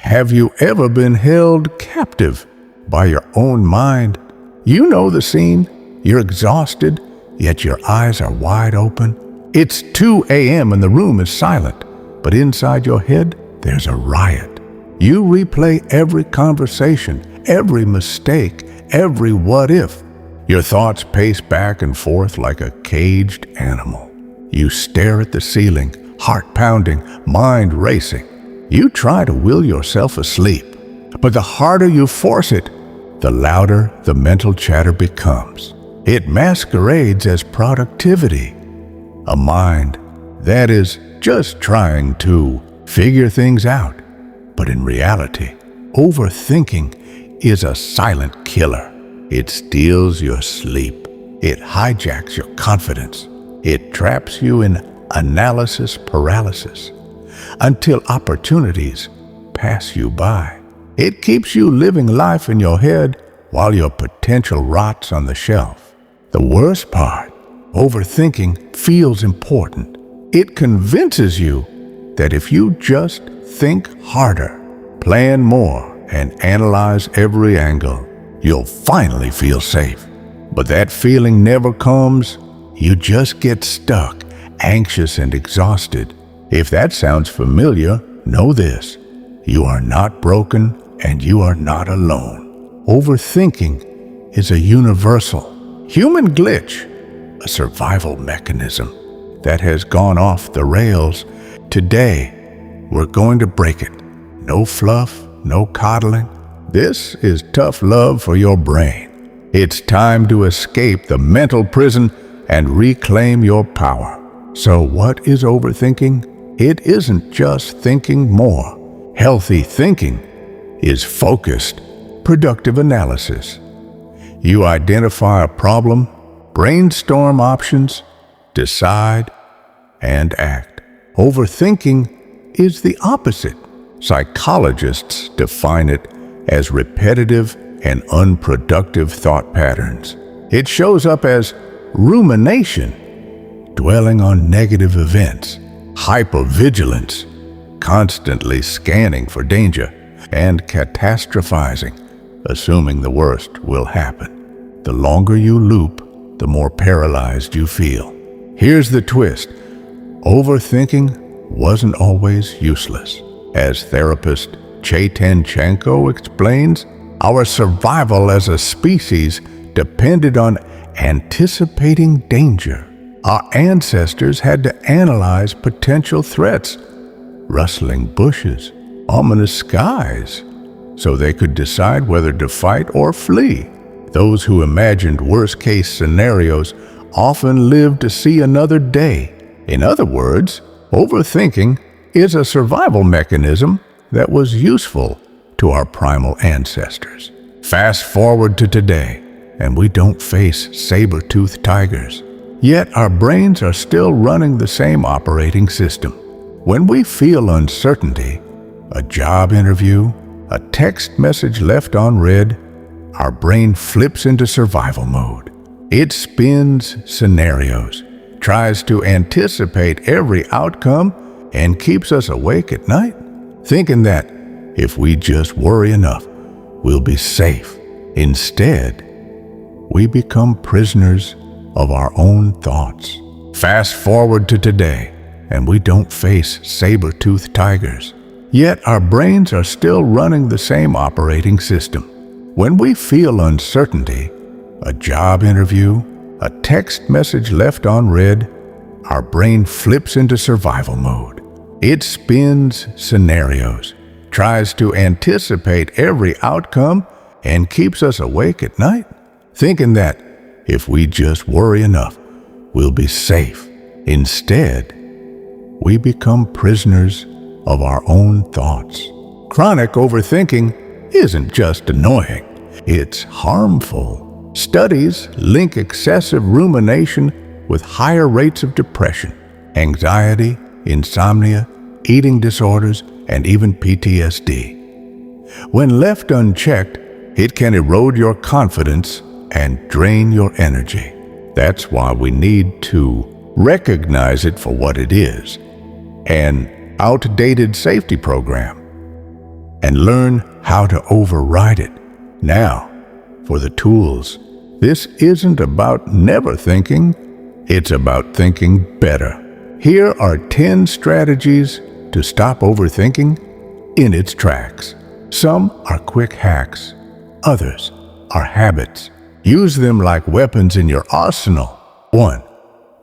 Have you ever been held captive by your own mind? You know the scene. You're exhausted, yet your eyes are wide open. It's 2 a.m. and the room is silent, but inside your head, there's a riot. You replay every conversation, every mistake, every what if. Your thoughts pace back and forth like a caged animal. You stare at the ceiling, heart pounding, mind racing. You try to will yourself asleep, but the harder you force it, the louder the mental chatter becomes. It masquerades as productivity, a mind that is just trying to figure things out. But in reality, overthinking is a silent killer. It steals your sleep. It hijacks your confidence. It traps you in analysis paralysis until opportunities pass you by. It keeps you living life in your head while your potential rots on the shelf. The worst part, overthinking feels important. It convinces you that if you just think harder, plan more, and analyze every angle, you'll finally feel safe. But that feeling never comes. You just get stuck, anxious and exhausted. If that sounds familiar, know this: you are not broken and you are not alone. Overthinking is a universal, human glitch, a survival mechanism that has gone off the rails. Today, we're going to break it. No fluff, no coddling. This is tough love for your brain. It's time to escape the mental prison and reclaim your power. So what is overthinking? It isn't just thinking more. Healthy thinking is focused, productive analysis. You identify a problem, brainstorm options, decide, and act. Overthinking is the opposite. Psychologists define it as repetitive and unproductive thought patterns. It shows up as rumination, dwelling on negative events, hypervigilance, constantly scanning for danger, and catastrophizing, assuming the worst will happen. The longer you loop, the more paralyzed you feel. Here's the twist: overthinking wasn't always useless. As therapist Chaytenchenko explains, our survival as a species depended on anticipating danger. Our ancestors had to analyze potential threats, rustling bushes, ominous skies, so they could decide whether to fight or flee. Those who imagined worst-case scenarios often lived to see another day. In other words, overthinking is a survival mechanism that was useful to our primal ancestors. Fast forward to today, and we don't face saber-toothed tigers. Yet our brains are still running the same operating system. When we feel uncertainty, a job interview, a text message left unread, our brain flips into survival mode. It spins scenarios, tries to anticipate every outcome, and keeps us awake at night, thinking that if we just worry enough, we'll be safe. Instead, we become prisoners of our own thoughts. Fast forward to today, and we don't face saber-toothed tigers. Yet our brains are still running the same operating system. When we feel uncertainty, a job interview, a text message left unread, our brain flips into survival mode. It spins scenarios, tries to anticipate every outcome, and keeps us awake at night, thinking that if we just worry enough, we'll be safe. Instead, we become prisoners of our own thoughts. Chronic overthinking isn't just annoying, it's harmful. Studies link excessive rumination with higher rates of depression, anxiety, insomnia, eating disorders, and even PTSD. When left unchecked, it can erode your confidence and drain your energy. That's why we need to recognize it for what it is: an outdated safety program. and learn how to override it. Now, for the tools. This isn't about never thinking, it's about thinking better. Here are 10 strategies to stop overthinking in its tracks. Some are quick hacks, others are habits. Use them like weapons in your arsenal. 1.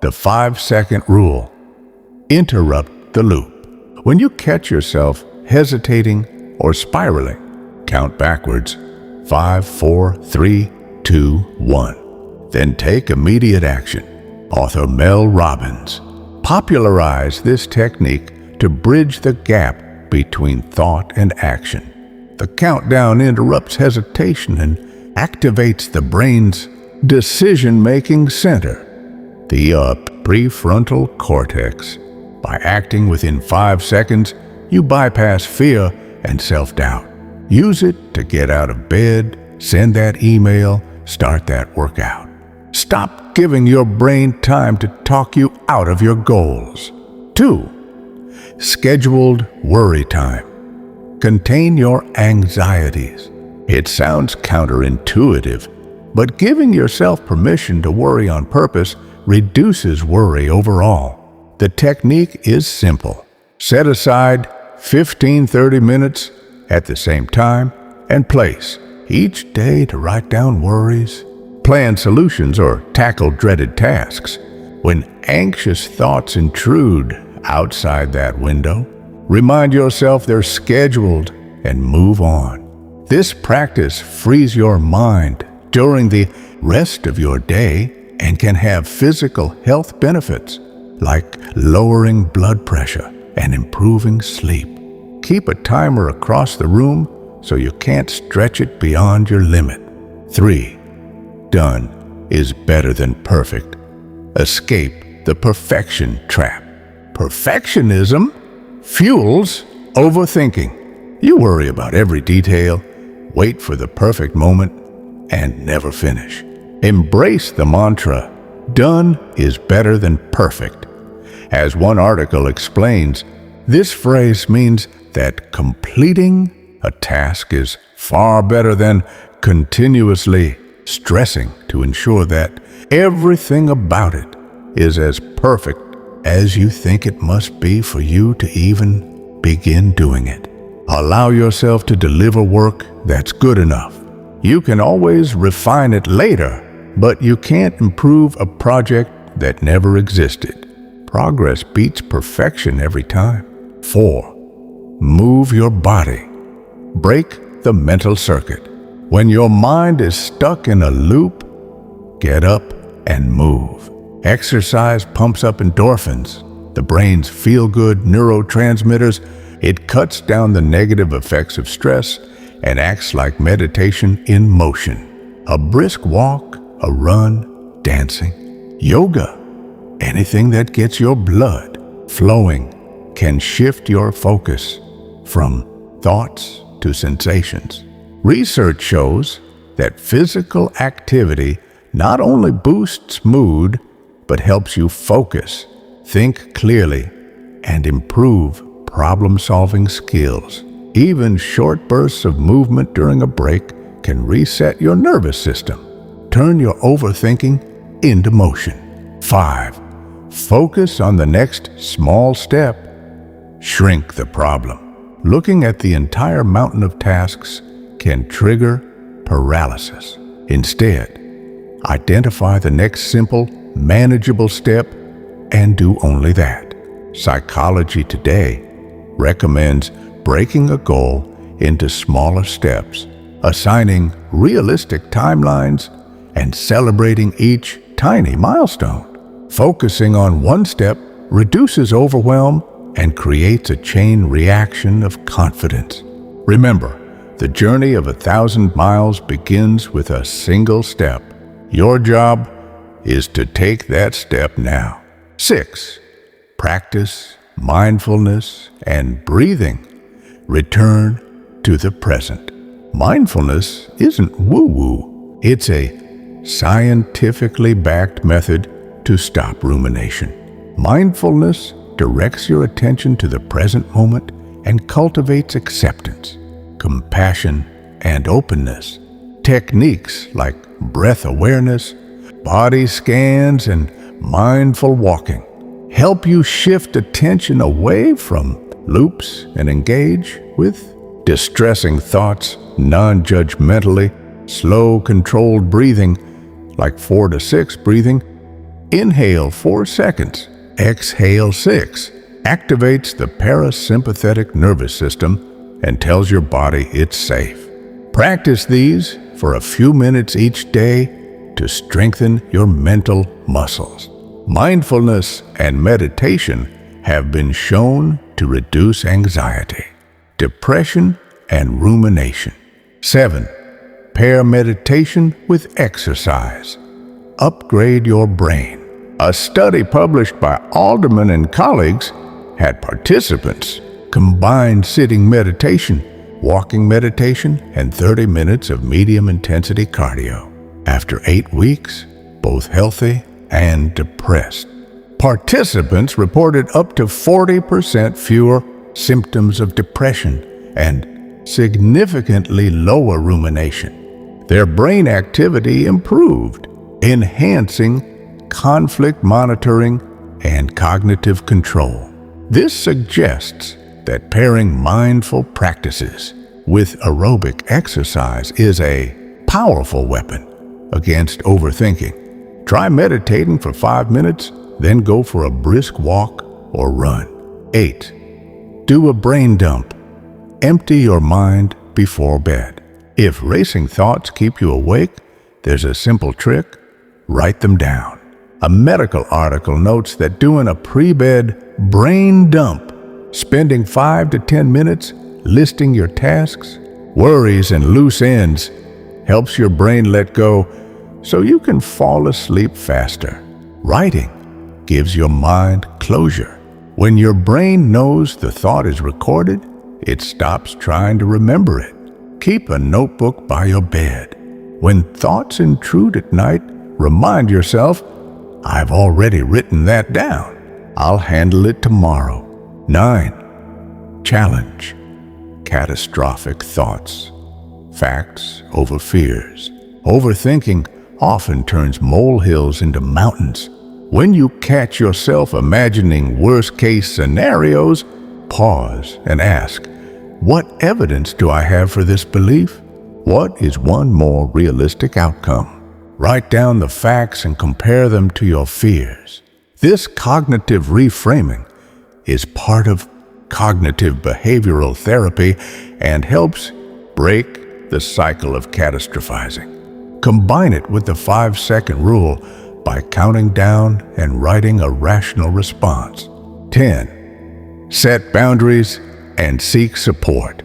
The 5-second rule. Interrupt the loop. When you catch yourself hesitating or spiraling, count backwards. 5, 4, 3, 2, 1. Then take immediate action. Author Mel Robbins popularized this technique to bridge the gap between thought and action. The countdown interrupts hesitation and activates the brain's decision-making center, the prefrontal cortex. By acting within 5 seconds, you bypass fear and self-doubt. Use it to get out of bed, send that email, start that workout. Stop giving your brain time to talk you out of your goals. 2. Scheduled worry time. Contain your anxieties. It sounds counterintuitive, but giving yourself permission to worry on purpose reduces worry overall. The technique is simple. Set aside 15-30 minutes at the same time and place each day to write down worries, plan solutions, or tackle dreaded tasks. When anxious thoughts intrude outside that window, remind yourself they're scheduled and move on. This practice frees your mind during the rest of your day and can have physical health benefits like lowering blood pressure and improving sleep. Keep a timer across the room so you can't stretch it beyond your limit. 3. Done is better than perfect. Escape the perfection trap. Perfectionism fuels overthinking. You worry about every detail, wait for the perfect moment, and never finish. Embrace the mantra, done is better than perfect. As one article explains, this phrase means that completing a task is far better than continuously stressing to ensure that everything about it is as perfect as you think it must be for you to even begin doing it. Allow yourself to deliver work that's good enough. You can always refine it later, but you can't improve a project that never existed. Progress beats perfection every time. 4. Move your body. Break the mental circuit. When your mind is stuck in a loop, get up and move. Exercise pumps up endorphins, the brain's feel-good neurotransmitters. It cuts down the negative effects of stress and acts like meditation in motion. A brisk walk, a run, dancing, yoga, anything that gets your blood flowing can shift your focus from thoughts to sensations. Research shows that physical activity not only boosts mood, but helps you focus, think clearly, and improve problem-solving skills. Even short bursts of movement during a break can reset your nervous system. Turn your overthinking into motion. 5. Focus on the next small step. Shrink the problem. Looking at the entire mountain of tasks can trigger paralysis. Instead, identify the next simple, manageable step and do only that. Psychology Today recommends breaking a goal into smaller steps, assigning realistic timelines, and celebrating each tiny milestone. Focusing on one step reduces overwhelm and creates a chain reaction of confidence. Remember, the journey of 1,000 miles begins with a single step. Your job is to take that step now. 6. Practice mindfulness and breathing. Return to the present. Mindfulness isn't woo-woo. It's a scientifically backed method to stop rumination. Mindfulness directs your attention to the present moment and cultivates acceptance. compassion, and openness. Techniques like breath awareness, body scans, and mindful walking help you shift attention away from loops and engage with distressing thoughts non-judgmentally. Slow, controlled breathing, like 4 to 6 breathing. Inhale 4 seconds, exhale 6, activates the parasympathetic nervous system and tells your body it's safe. Practice these for a few minutes each day to strengthen your mental muscles. Mindfulness and meditation have been shown to reduce anxiety, depression, and rumination. 7. Pair meditation with exercise. Upgrade your brain. A study published by Alderman and colleagues had participants combine sitting meditation, walking meditation, and 30 minutes of medium-intensity cardio. After 8 weeks, both healthy and depressed. Participants reported up to 40% fewer symptoms of depression and significantly lower rumination. Their brain activity improved, enhancing conflict monitoring and cognitive control. This suggests that pairing mindful practices with aerobic exercise is a powerful weapon against overthinking. Try meditating for 5 minutes, then go for a brisk walk or run. 8. Do a brain dump. Empty your mind before bed. If racing thoughts keep you awake, there's a simple trick: write them down. A medical article notes that doing a pre-bed brain dump, spending 5 to 10 minutes listing your tasks, worries, and loose ends, helps your brain let go so you can fall asleep faster. Writing gives your mind closure. When your brain knows the thought is recorded, it stops trying to remember it. Keep a notebook by your bed. When thoughts intrude at night, remind yourself, I've already written that down. I'll handle it tomorrow. 9. Challenge catastrophic thoughts. Facts over fears. Overthinking often turns molehills into mountains. When you catch yourself imagining worst-case scenarios, pause and ask, what evidence do I have for this belief? What is one more realistic outcome? Write down the facts and compare them to your fears. This cognitive reframing is part of cognitive behavioral therapy and helps break the cycle of catastrophizing. Combine it with the 5-second rule by counting down and writing a rational response. 10. Set boundaries and seek support.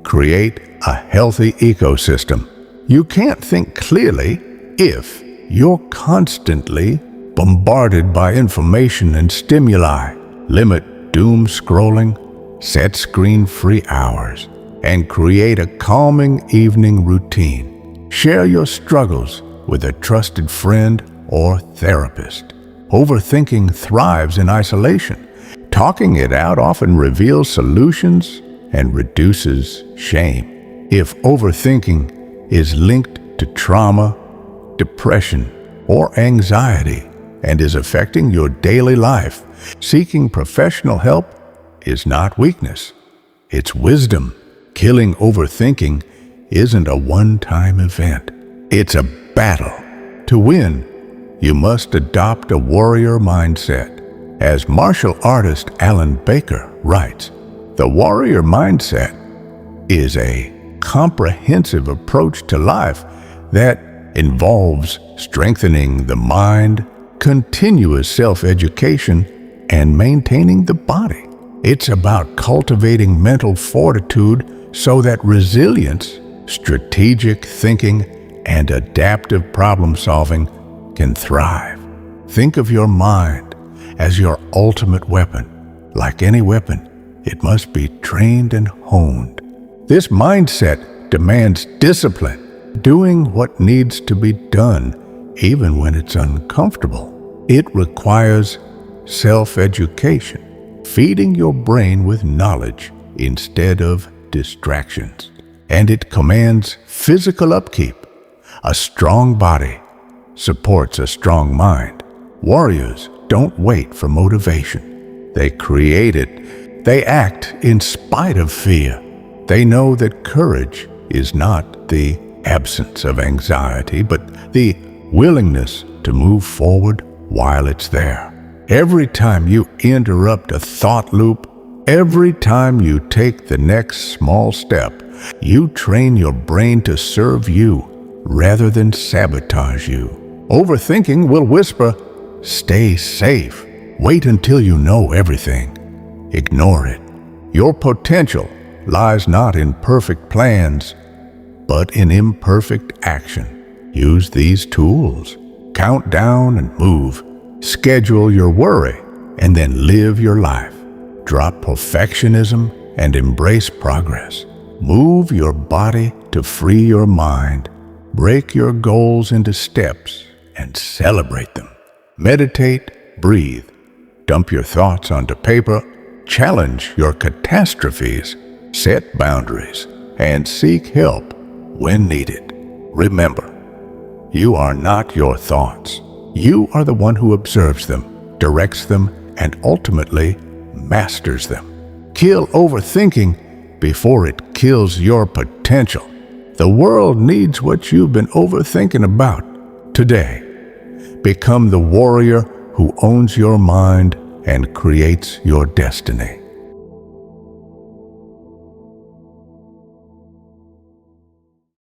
Create a healthy ecosystem. You can't think clearly if you're constantly bombarded by information and stimuli. Limit doom scrolling, set screen-free hours, and create a calming evening routine. Share your struggles with a trusted friend or therapist. Overthinking thrives in isolation. Talking it out often reveals solutions and reduces shame. If overthinking is linked to trauma, depression, or anxiety and is affecting your daily life, seeking professional help is not weakness. It's wisdom. Killing overthinking isn't a one-time event. It's a battle. To win, you must adopt a warrior mindset. As martial artist Alan Baker writes, the warrior mindset is a comprehensive approach to life that involves strengthening the mind, continuous self-education, and maintaining the body. It's about cultivating mental fortitude so that resilience, strategic thinking, and adaptive problem-solving can thrive. Think of your mind as your ultimate weapon. Like any weapon, it must be trained and honed. This mindset demands discipline, doing what needs to be done, even when it's uncomfortable. It requires self-education, feeding your brain with knowledge instead of distractions. and it commands physical upkeep. A strong body supports a strong mind. Warriors don't wait for motivation. They create it. They act in spite of fear. They know that courage is not the absence of anxiety, but the willingness to move forward while it's there. Every time you interrupt a thought loop, every time you take the next small step, you train your brain to serve you rather than sabotage you. Overthinking will whisper, "Stay safe. Wait until you know everything." Ignore it. Your potential lies not in perfect plans, but in imperfect action. Use these tools. Count down and move. Schedule your worry, and then live your life. Drop perfectionism and embrace progress. Move your body to free your mind. Break your goals into steps and celebrate them. Meditate, breathe. Dump your thoughts onto paper. Challenge your catastrophes. Set boundaries and seek help when needed. Remember, you are not your thoughts. You are the one who observes them, directs them, and ultimately masters them. Kill overthinking before it kills your potential. The world needs what you've been overthinking about today. Become the warrior who owns your mind and creates your destiny.